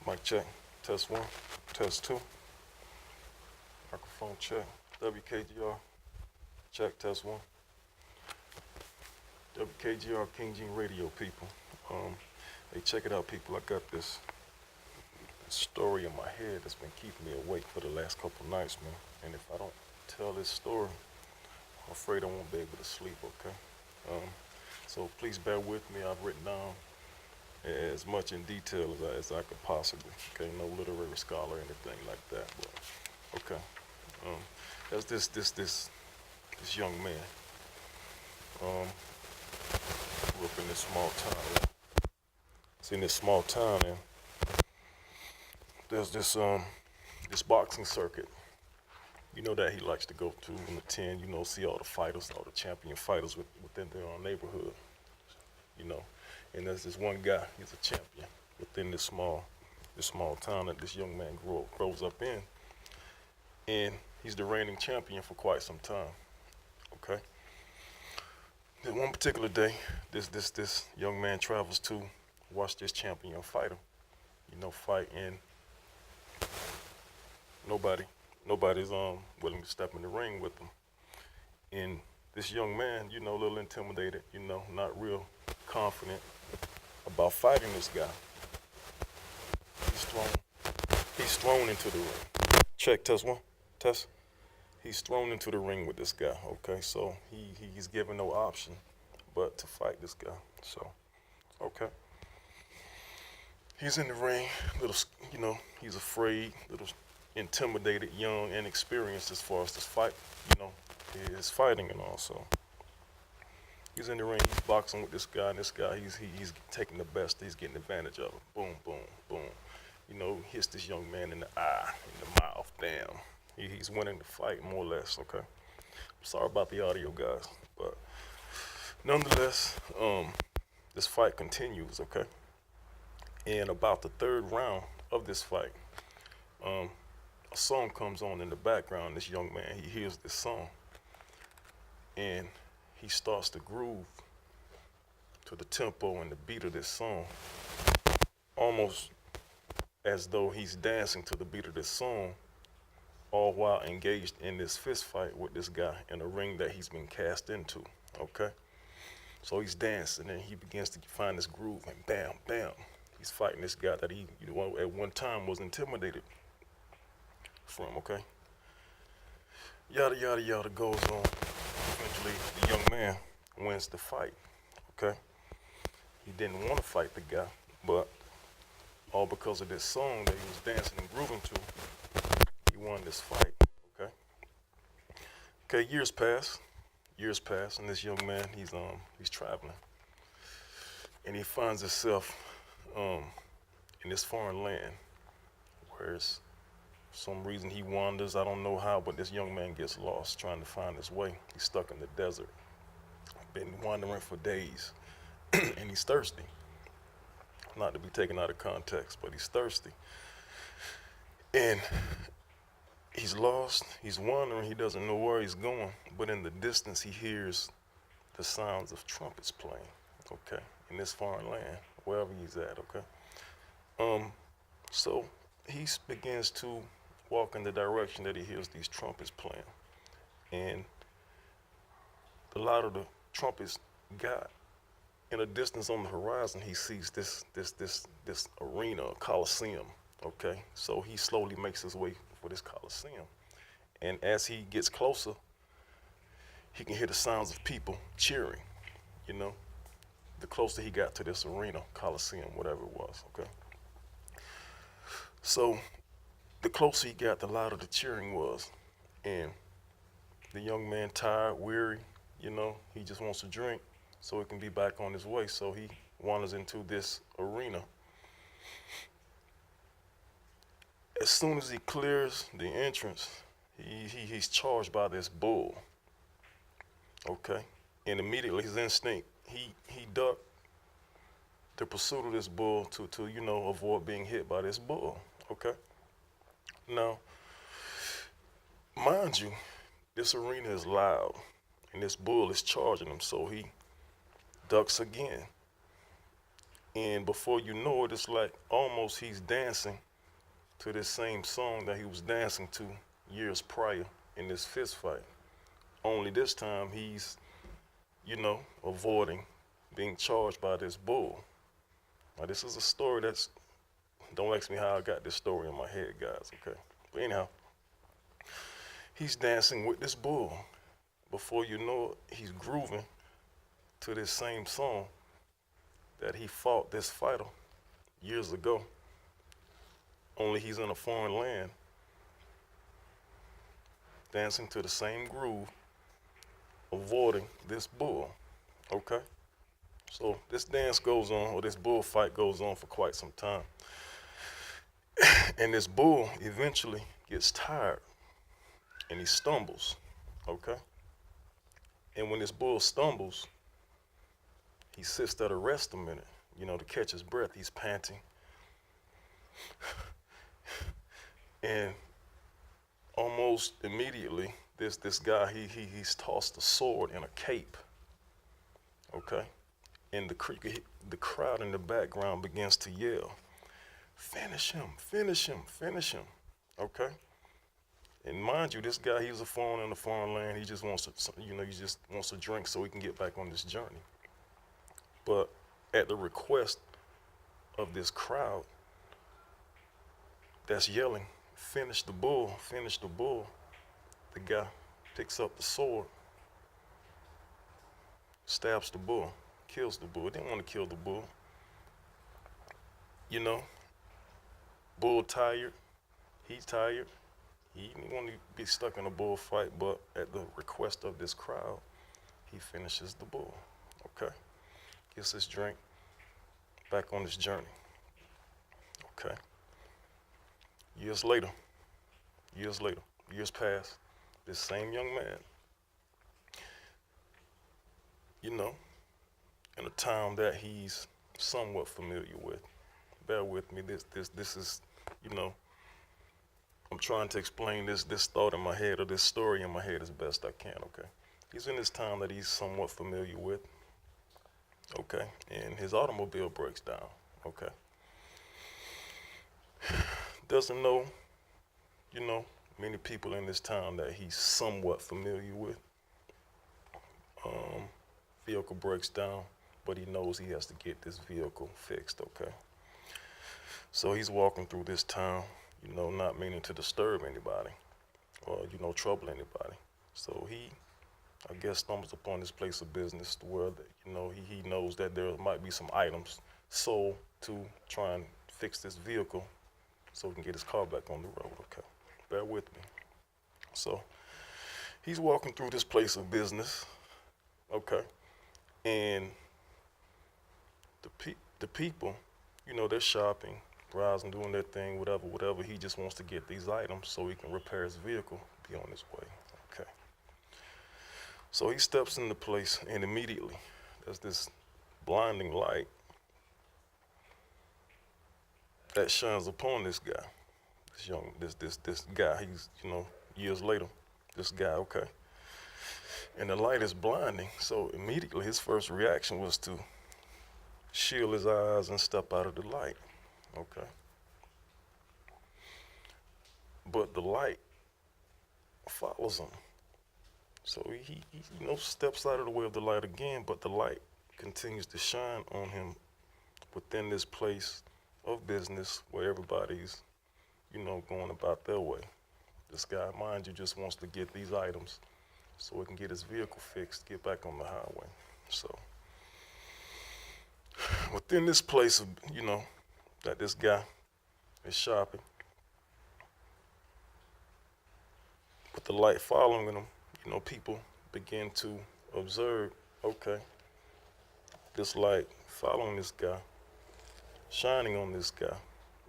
Mic check. Test one. Test two. Microphone check. Wkgr. Check. Test one. Wkgr King Gene Radio people. Hey, check it out, people. I got this story in my head that's been keeping me awake for the last couple nights, man. And if I don't tell this story, I'm afraid I won't be able to sleep. Okay. So please bear with me. I've written down as much in detail as I could possibly. Okay, no literary scholar or anything like that, but okay. That's this young man. Grew up in this small town. Right? It's in this small town, and there's this boxing circuit. You know that he likes to go to and attend. You know, see all the fighters, all the champion fighters within their own neighborhood. You know, and there's this one guy. He's a champion within this small town that this young man grows up in, and he's the reigning champion for quite some time. Okay. Then one particular day, this young man travels to watch this champion fighter, fight, and nobody's willing to step in the ring with him. And this young man, a little intimidated, not real confident about fighting this guy. He's thrown into the ring. Check, test one, test. He's thrown into the ring with this guy. Okay, so he's given no option but to fight this guy. So, okay. He's in the ring, he's afraid, little intimidated, young, inexperienced as far as this fight, his fighting and all. So he's in the ring, he's boxing with this guy, and this guy, he's taking the best, he's getting advantage of it. Boom, boom, boom. Hits this young man in the eye, in the mouth, damn. He's winning the fight, more or less, okay? Sorry about the audio, guys, but nonetheless, this fight continues, okay? And about the third round of this fight, a song comes on in the background. This young man, he hears this song, and he starts to groove to the tempo and the beat of this song, almost as though he's dancing to the beat of this song, all while engaged in this fist fight with this guy in a ring that he's been cast into, okay? So he's dancing, and he begins to find this groove, and bam, bam, he's fighting this guy that he, at one time was intimidated from, okay? Yada, yada, yada goes on. Eventually, the young man wins the fight, okay? He didn't want to fight the guy, but all because of this song that he was dancing and grooving to, he won this fight, okay? Okay, years pass, and this young man, he's traveling. And he finds himself in this foreign land, where it's some reason he wanders, I don't know how, but this young man gets lost trying to find his way. He's stuck in the desert, been wandering for days, and he's thirsty. Not to be taken out of context, but he's thirsty. And he's lost, he's wandering, he doesn't know where he's going, but in the distance he hears the sounds of trumpets playing, okay, in this foreign land, wherever he's at, okay. So he begins to walk in the direction that he hears these trumpets playing, and the louder the trumpets got, in a distance on the horizon, he sees this arena, coliseum, okay? So he slowly makes his way for this coliseum, and as he gets closer, he can hear the sounds of people cheering, the closer he got to this arena, coliseum, whatever it was, okay? So the closer he got, the louder the cheering was, and the young man, tired, weary, he just wants a drink so he can be back on his way. So he wanders into this arena. As soon as he clears the entrance, he's charged by this bull, okay? And immediately his instinct, he ducked the pursuit of this bull to avoid being hit by this bull, okay? Now, mind you, this arena is loud, and this bull is charging him, so he ducks again. And before you know it, it's like almost he's dancing to this same song that he was dancing to years prior in this fist fight. Only this time he's, avoiding being charged by this bull. Now this is a story that's, don't ask me how I got this story in my head, guys, okay? But anyhow, he's dancing with this bull. Before you know it, he's grooving to this same song that he fought this fighter years ago. Only he's in a foreign land, dancing to the same groove, avoiding this bull, okay? So this dance goes on, or this bullfight goes on for quite some time. And this bull eventually gets tired and he stumbles, okay? And when this bull stumbles, he sits there to rest a minute, to catch his breath. He's panting. And almost immediately, this guy, he's tossed a sword and a cape, okay? And the crowd in the background begins to yell, finish him, finish him, finish him, okay? And mind you, this guy, he's a foreigner in a foreign land. He just wants to, he just wants a drink so he can get back on this journey. But at the request of this crowd that's yelling, finish the bull, the guy picks up the sword, stabs the bull, kills the bull. He didn't want to kill the bull. Bull tired, he's tired. He didn't want to be stuck in a bullfight, but at the request of this crowd, he finishes the bull, okay? Gets his drink, back on his journey, okay? Years pass, this same young man, in a town that he's somewhat familiar with. Bear with me, this is, I'm trying to explain this thought in my head, or this story in my head, as best I can, okay? He's in this town that he's somewhat familiar with, okay? And his automobile breaks down, okay? Doesn't know, many people in this town that he's somewhat familiar with. Vehicle breaks down, but he knows he has to get this vehicle fixed, okay? So he's walking through this town, not meaning to disturb anybody or, trouble anybody. So he, I guess, stumbles upon this place of business where, he knows that there might be some items sold to try and fix this vehicle so he can get his car back on the road, okay? Bear with me. So he's walking through this place of business, okay? And the people, they're shopping, browsing, doing their thing, whatever. He just wants to get these items so he can repair his vehicle, be on his way, okay? So he steps into place, and immediately there's this blinding light that shines upon this guy, this guy. He's, years later, this guy, okay? And the light is blinding, so immediately his first reaction was to shield his eyes and step out of the light, okay? But the light follows him. So he steps out of the way of the light again, but the light continues to shine on him within this place of business where everybody's, going about their way. This guy, mind you, just wants to get these items so he can get his vehicle fixed, get back on the highway. So within this place of, that this guy is shopping, with the light following him, people begin to observe, okay, this light following this guy, shining on this guy,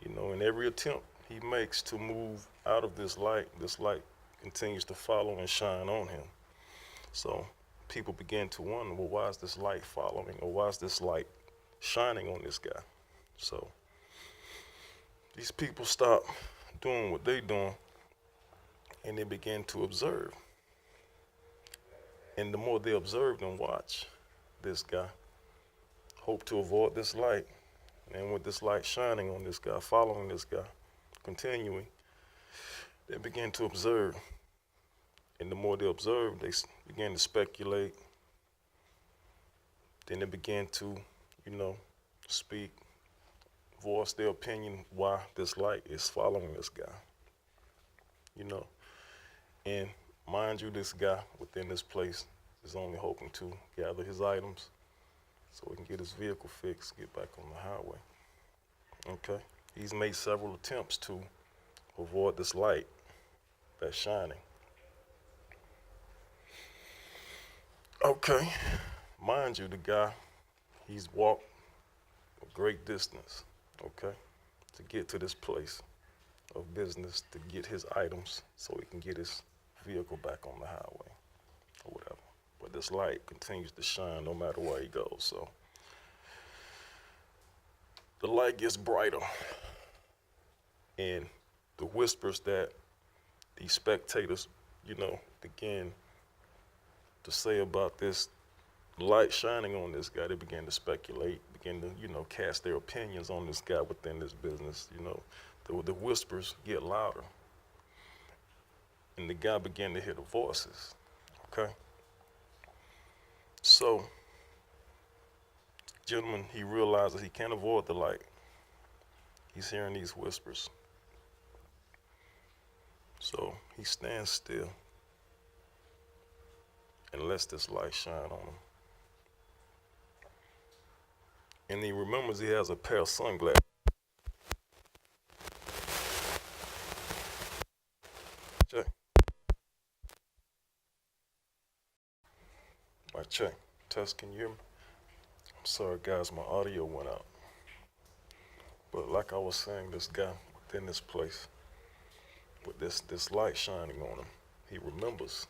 in every attempt he makes to move out of this light continues to follow and shine on him. So people begin to wonder, well, why is this light following, or why is this light shining on this guy? So these people stop doing what they're doing and they begin to observe. And the more they observe and watch this guy, hope to avoid this light, And with this light shining on this guy, following this guy, continuing, they began to observe. And the more they observed, they began to speculate. Then they began to, speak, voice their opinion why this light is following this guy. And mind you, this guy within this place is only hoping to gather his items so he can get his vehicle fixed, get back on the highway. Okay? He's made several attempts to avoid this light that's shining. Okay, mind you, the guy, he's walked a great distance, okay, to get to this place of business, to get his items so he can get his vehicle back on the highway or whatever. But this light continues to shine no matter where he goes. So the light gets brighter, and the whispers that these spectators, begin to say about this light shining on this guy, they began to speculate, begin to, cast their opinions on this guy within this business. The whispers get louder, and the guy began to hear the voices. Okay. So, gentlemen, he realizes he can't avoid the light. He's hearing these whispers. So he stands still and lets this light shine on him. And he remembers he has a pair of sunglasses. Check. My check. Test, can you hear me? I'm sorry, guys, my audio went out. But like I was saying, this guy within this place, with this light shining on him, he remembers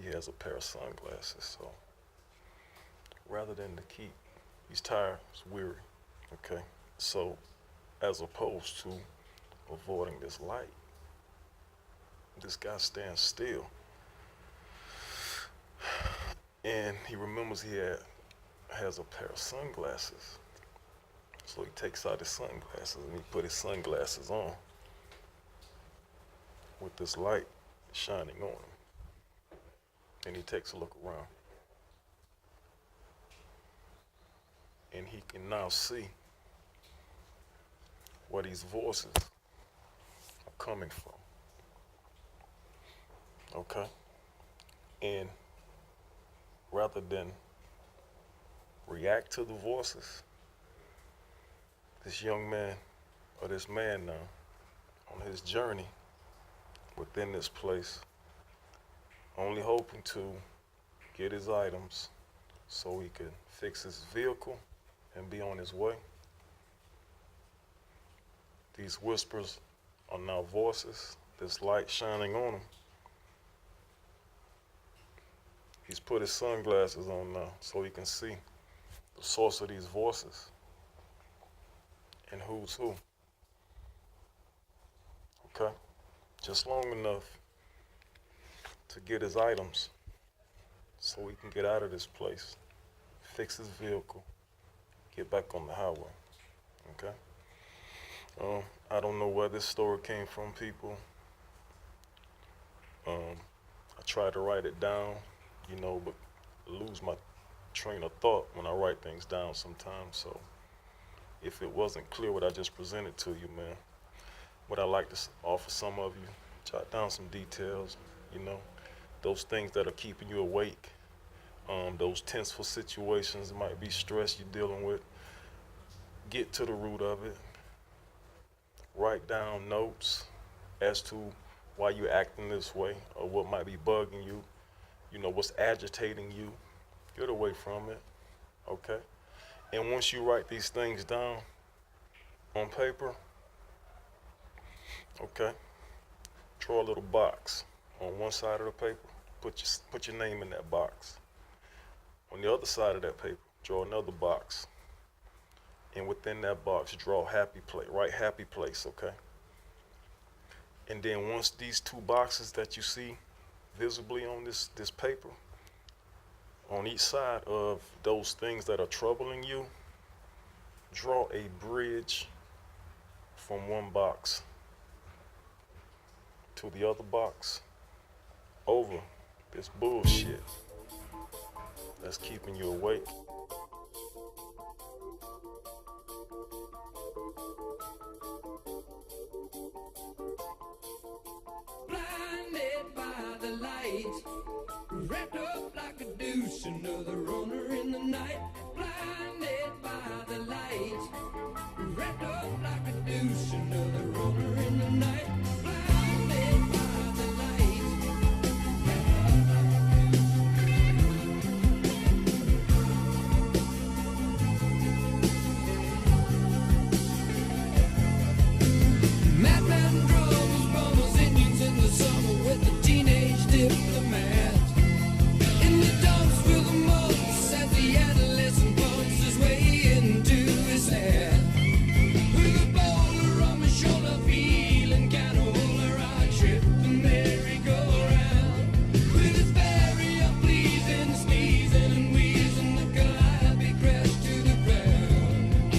he has a pair of sunglasses. So rather than to keep, he's tired, he's weary, okay? So as opposed to avoiding this light, this guy stands still. And he remembers he has a pair of sunglasses. So he takes out his sunglasses and he put his sunglasses on with this light shining on him. And he takes a look around. And he can now see where these voices are coming from. Okay? And rather than react to the voices, this young man, or this man now, on his journey within this place, only hoping to get his items so he can fix his vehicle and be on his way. These whispers are now voices, this light shining on him. He's put his sunglasses on now so he can see the source of these voices and who's who. Okay? Just long enough to get his items so he can get out of this place, fix his vehicle, get back on the highway. Okay? I don't know where this story came from, people. I try to write it down, but lose my train of thought when I write things down sometimes. So if it wasn't clear what I just presented to you, man, what I like to offer some of you, jot down some details, those things that are keeping you awake, those tenseful situations, it might be stress you're dealing with. Get to the root of it. Write down notes as to why you're acting this way or what might be bugging you, what's agitating you. Get away from it, okay? And once you write these things down on paper, okay, draw a little box on one side of the paper. Put your name in that box. On the other side of that paper, draw another box. And within that box, draw happy place, write happy place, okay? And then once these two boxes that you see visibly on this paper, on each side of those things that are troubling you, draw a bridge from one box to the other box over this bullshit that's keeping you awake. Blinded by the light, wrapped up like a deuce, another runner in the night. Blinded by the light, wrapped up like a deuce, another runner in the night. Blinded by the light, wrapped up like a madman drums, bombers, Indians in the summer with a teenage diplomat. In the dumps with the mumps as the adolescent bumps his way into his head. With a boulder on my shoulder, feeling kind of older, I trip the merry-go-round. With his very unpleasing sneezing and wheezing, the calliope crashed to the ground.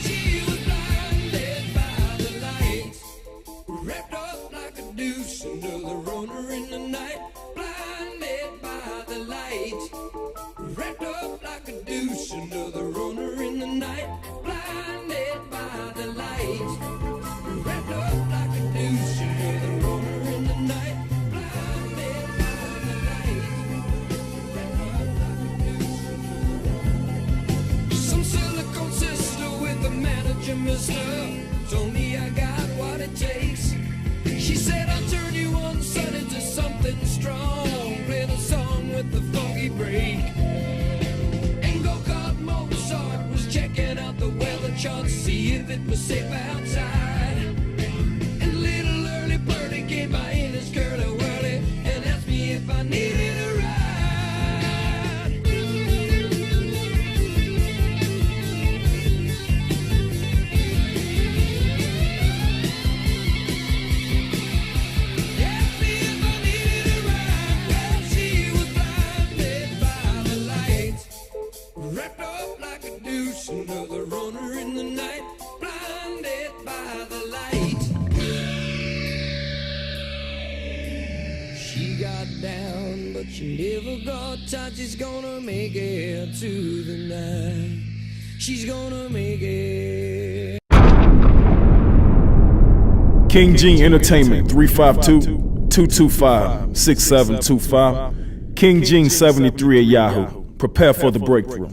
She was blinded by the lights, wrapped up like a deuce, another runner in the night. Blinded by the light, wrapped up like a deuce, another runner in the night. Blinded by the light, wrapped up like a deuce, another runner in the night. Blinded by the light, wrapped up like a deuce. Some silicone sister with the manager, mister, told me I got what it takes. She said I'll turn you on, son, into something strong. Play the song with the funky break. And go-kart Mozart was checking out the weather chart, see if it was safe outside. And little early birdie came by in his curly whirly and asked me if I needed a ride. Asked me if I needed a ride. Well, she was blinded by the lights, wrapped up like a deuce, another runner in the night. Blinded by the light, she got down, but she never got tight. She's gonna make it to the night. She's gonna make it. King Gene Entertainment, 352-225-6725. King Gene 73 at Yahoo. Prepare for the breakthrough.